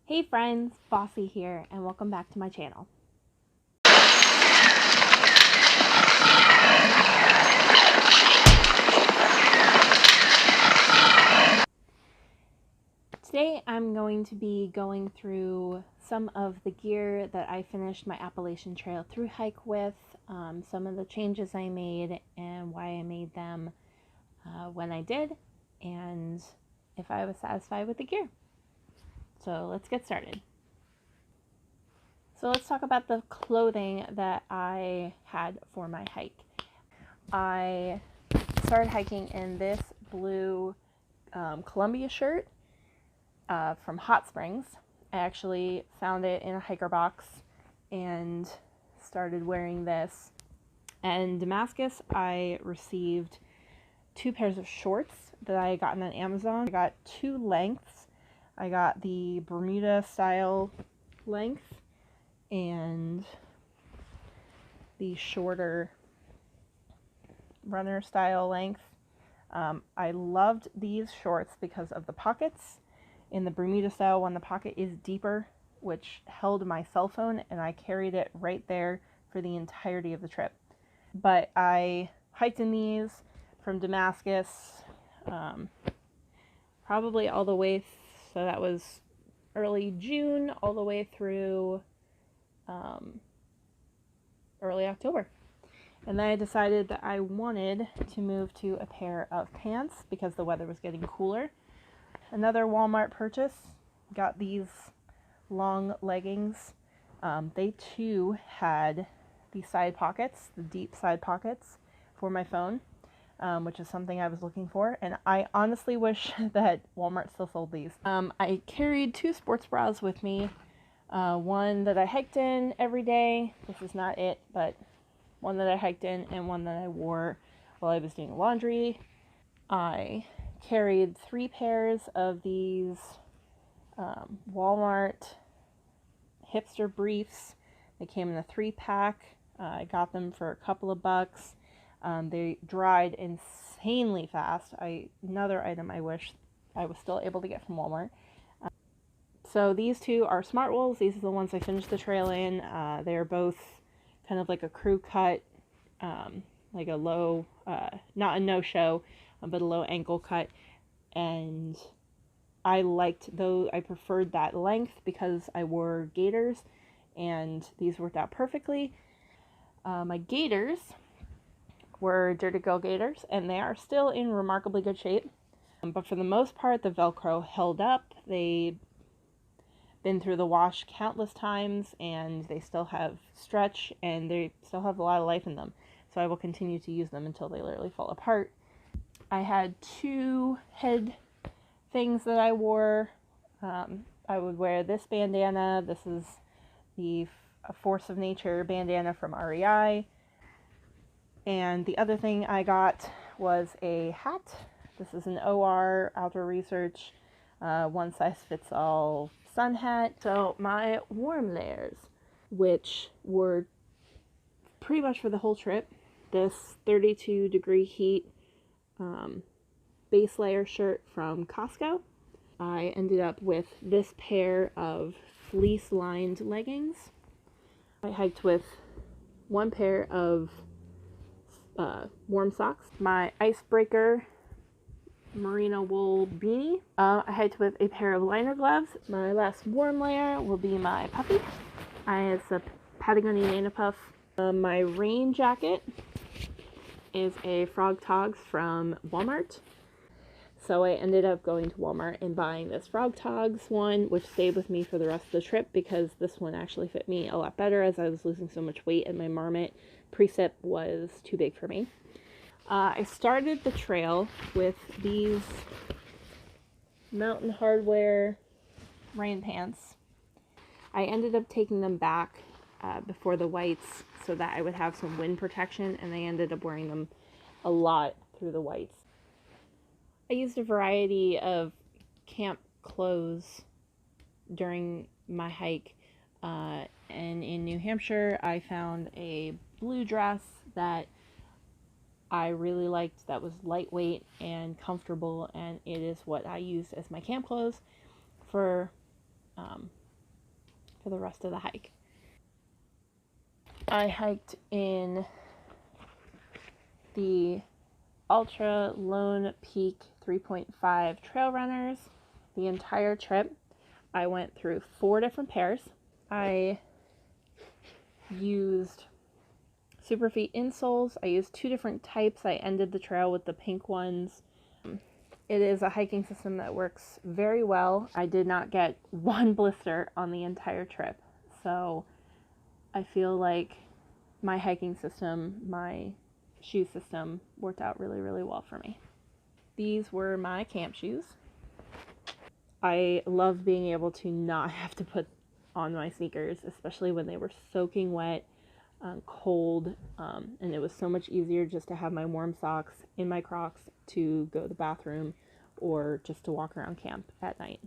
Hey friends, Bossy here, and welcome back to my channel. Today I'm going to be going through some of the gear that I finished my Appalachian Trail Thru-Hike with, some of the changes I made and why I made them when I did, and if I was satisfied with the gear. So let's get started. So let's talk about the clothing that I had for my hike. I started hiking in this blue Columbia shirt from Hot Springs. I actually found it in a hiker box and started wearing this. And in Damascus, I received 2 pairs of shorts that I had gotten on Amazon. I got 2 lengths. I got the Bermuda style length and the shorter runner style length. I loved these shorts because of the pockets. In the Bermuda style one, the pocket is deeper, which held my cell phone, and I carried it right there for the entirety of the trip. But I hiked in these from Damascus, probably all the way, so that was early June, all the way through early October. And then I decided that I wanted to move to a pair of pants because the weather was getting cooler. Another Walmart purchase, got these long leggings. They too had the side pockets, the deep side pockets for my phone, which is something I was looking for. And I honestly wish that Walmart still sold these. I carried 2 sports bras with me. One that I hiked in every day. This is not it, but one that I hiked in and one that I wore while I was doing laundry. I carried 3 pairs of these Walmart Hipster briefs. They came in a 3-pack. I got them for a couple of bucks. They dried insanely fast. Another item I wish I was still able to get from Walmart. So these 2 are Smart Wools. These are the ones I finished the trail in. They're both kind of like a crew cut, like a low, not a no-show, but a low ankle cut. And I liked those. I preferred that length because I wore gaiters, and these worked out perfectly. My gaiters were Dirty Girl gaiters, and they are still in remarkably good shape. But for the most part, the Velcro held up. They've been through the wash countless times, and they still have stretch, and they still have a lot of life in them. So I will continue to use them until they literally fall apart. I had 2 head things that I wore. I would wear this bandana. This is the Force of Nature bandana from REI. And the other thing I got was a hat. This is an OR, Outdoor Research, one size fits all sun hat. So my warm layers, which were pretty much for the whole trip, this 32-degree heat base layer shirt from Costco. I ended up with this pair of fleece lined leggings. I hiked with 1 pair of warm socks, my icebreaker merino wool beanie. I hiked with a pair of liner gloves. My last warm layer will be my puffy. It's a Patagonia Nana Puff. My rain jacket is a Frog Togs from Walmart. So I ended up going to Walmart and buying this Frog Togs one, which stayed with me for the rest of the trip because this one actually fit me a lot better as I was losing so much weight and my Marmot precip was too big for me. I started the trail with these Mountain Hardwear rain pants. I ended up taking them back before the whites so that I would have some wind protection, and I ended up wearing them a lot through the whites. I used a variety of camp clothes during my hike, and in New Hampshire I found a blue dress that I really liked, that was lightweight and comfortable, and it is what I used as my camp clothes for for the rest of the hike. I hiked in the Ultra Lone Peak 3.5 Trail Runners the entire trip. I went through 4 different pairs. I used Superfeet insoles. I used 2 different types. I ended the trail with the pink ones. It is a hiking system that works very well. I did not get 1 blister on the entire trip. So I feel like my hiking system, my shoe system worked out really, really well for me. These were my camp shoes. I love being able to not have to put on my sneakers, especially when they were soaking wet, cold, and it was so much easier just to have my warm socks in my Crocs to go to the bathroom or just to walk around camp at night.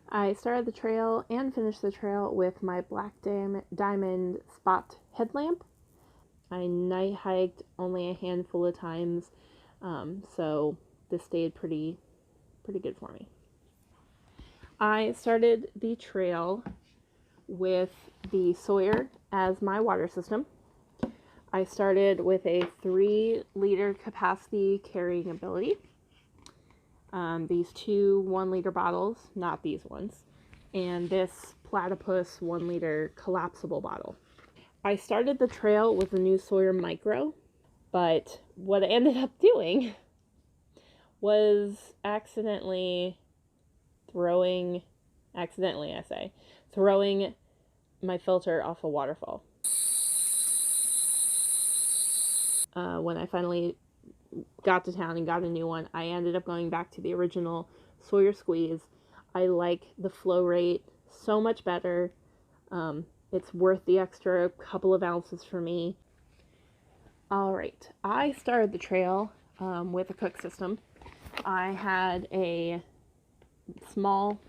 I started the trail and finished the trail with my Black Diamond Spot headlamp. I night hiked only a handful of times, so this stayed pretty good for me. I started the trail with the Sawyer as my water system. I started with a 3-liter capacity carrying ability. These 2 1-liter bottles, not these ones, and this Platypus 1-liter collapsible bottle. I started the trail with a new Sawyer Micro, but what I ended up doing was accidentally throwing my filter off a waterfall. When I finally got to town and got a new one, I ended up going back to the original Sawyer Squeeze. I like the flow rate so much better. It's worth the extra couple of ounces for me. Alright, I started the trail with a cook system. I had a small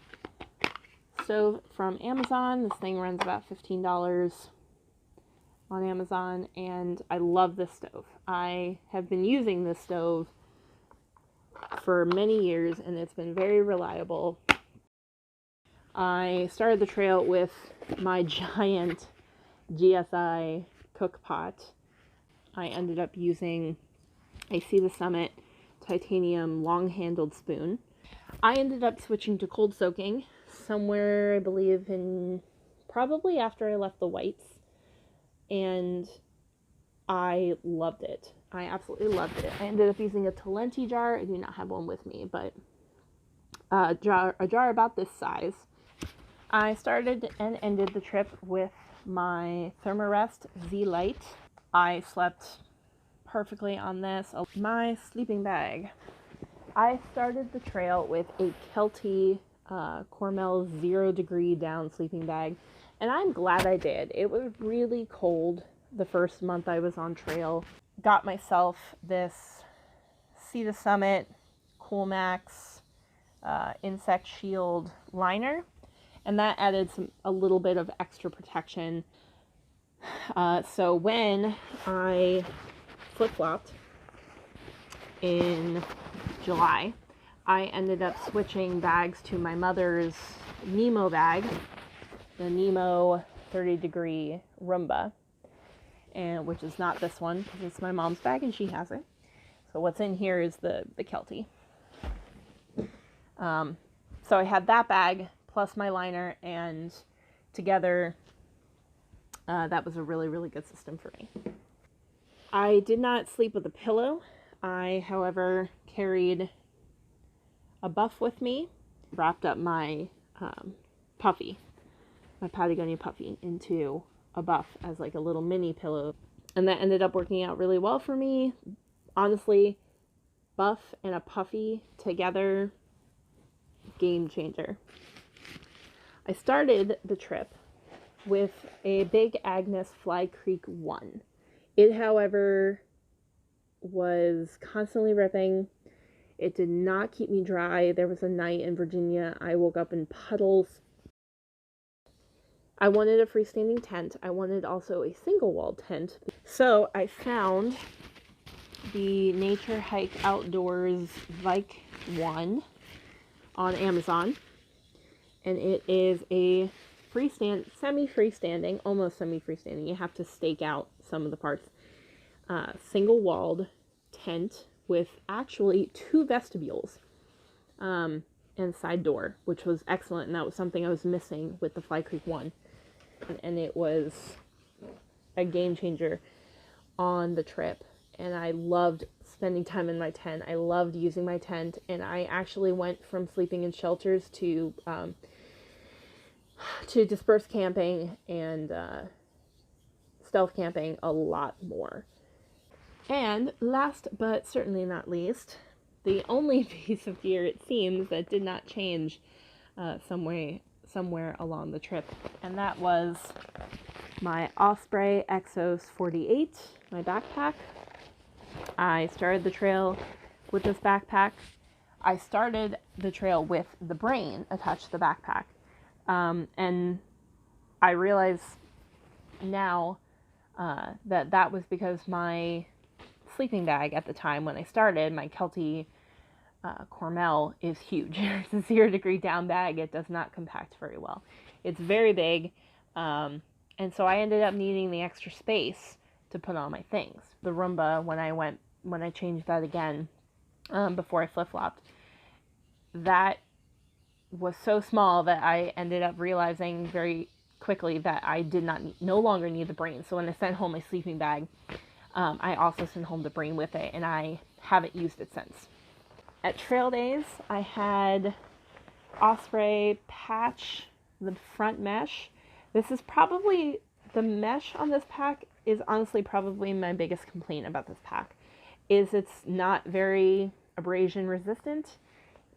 stove from Amazon. This thing runs about $15 on Amazon, and I love this stove. I have been using this stove for many years, and it's been very reliable. I started the trail with my giant GSI cook pot. I ended up using a Sea to Summit titanium long-handled spoon. I ended up switching to cold soaking somewhere, I believe, in probably after I left the whites, and I loved it. I absolutely loved it. I ended up using a Talenti jar. I do not have one with me, but a jar about this size. I started and ended the trip with my Thermarest Z Lite. I slept perfectly on this. My sleeping bag. I started the trail with a Kelty Cormel 0 degree down sleeping bag, and I'm glad I did. It was really cold the first month I was on trail. Got myself this Sea to Summit Cool Max Insect Shield liner, and that added a little bit of extra protection. So when I flip-flopped in July, I ended up switching bags to my mother's Nemo bag, the Nemo 30 degree Roomba, and which is not this one because it's my mom's bag and she has it. So what's in here is the Kelty. So I had that bag plus my liner, and together that was a really, really good system for me. I did not sleep with a pillow. I, however, carried a buff with me, wrapped up my puffy, my Patagonia puffy, into a buff as like a little mini pillow, and that ended up working out really well for me. Honestly, buff and a puffy together, game changer. I started the trip with a Big Agnes Fly Creek 1. It, however, was constantly ripping. It did not keep me dry. There was a night in Virginia I woke up in puddles. I wanted a freestanding tent. I wanted also a single-walled tent. So I found the Nature Hike Outdoors Vike 1 on Amazon. and it is a semi-freestanding, almost semi-freestanding. You have to stake out some of the parts. Single-walled tent with actually 2 vestibules and side door, which was excellent, and that was something I was missing with the Fly Creek one. And it was a game changer on the trip, and I loved spending time in my tent. I loved using my tent, and I actually went from sleeping in shelters to dispersed camping and stealth camping a lot more. And last but certainly not least, the only piece of gear, it seems, that did not change somewhere along the trip, and that was my Osprey Exo 48, my backpack. I started the trail with this backpack. I started the trail with the brain attached to the backpack, and I realize now that was because my sleeping bag at the time when I started, my Kelty Cormel, is huge. It's a 0 degree down bag. It does not compact very well. It's very big, and so I ended up needing the extra space to put on my things. The Roomba, when I changed that again, before I flip-flopped, that was so small that I ended up realizing very quickly that I no longer need the brain. So when I sent home my sleeping bag, I also sent home the brain with it, and I haven't used it since. At trail days, I had Osprey patch, the front mesh. This is probably, the mesh on this pack is honestly probably my biggest complaint about this pack, is it's not very abrasion resistant.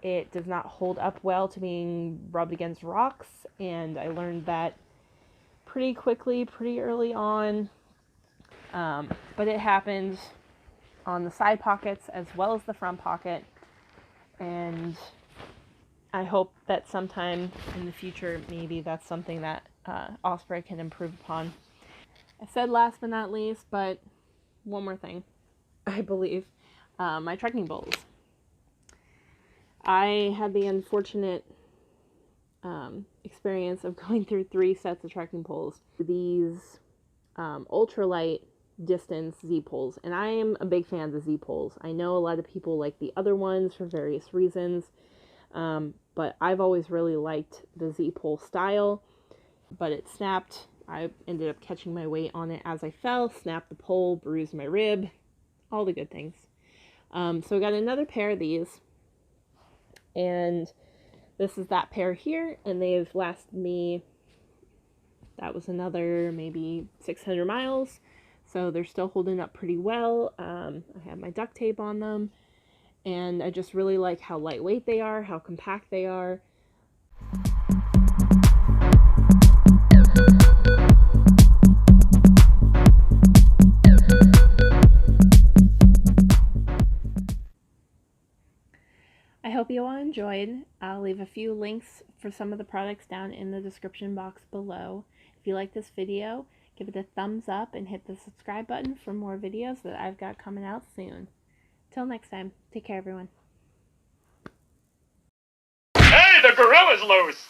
It does not hold up well to being rubbed against rocks, and I learned that pretty quickly, pretty early on. But it happened on the side pockets as well as the front pocket, and I hope that sometime in the future, maybe that's something that Osprey can improve upon. I said last but not least, but one more thing, I believe, my trekking poles. I had the unfortunate experience of going through 3 sets of trekking poles. These ultralight distance Z poles, and I am a big fan of the Z poles. I know a lot of people like the other ones for various reasons, but I've always really liked the Z pole style. But it snapped. I ended up catching my weight on it as I fell, snapped the pole, bruised my rib, all the good things. So I got another pair of these, and this is that pair here, and they've lasted me, that was another maybe 600 miles, so they're still holding up pretty well. I have my duct tape on them, and I just really like how lightweight they are, how compact they are. I hope you all enjoyed. I'll leave a few links for some of the products down in the description box below. If you like this video, give it a thumbs up and hit the subscribe button for more videos that I've got coming out soon. Till next time, take care everyone. Hey, the gorilla's loose!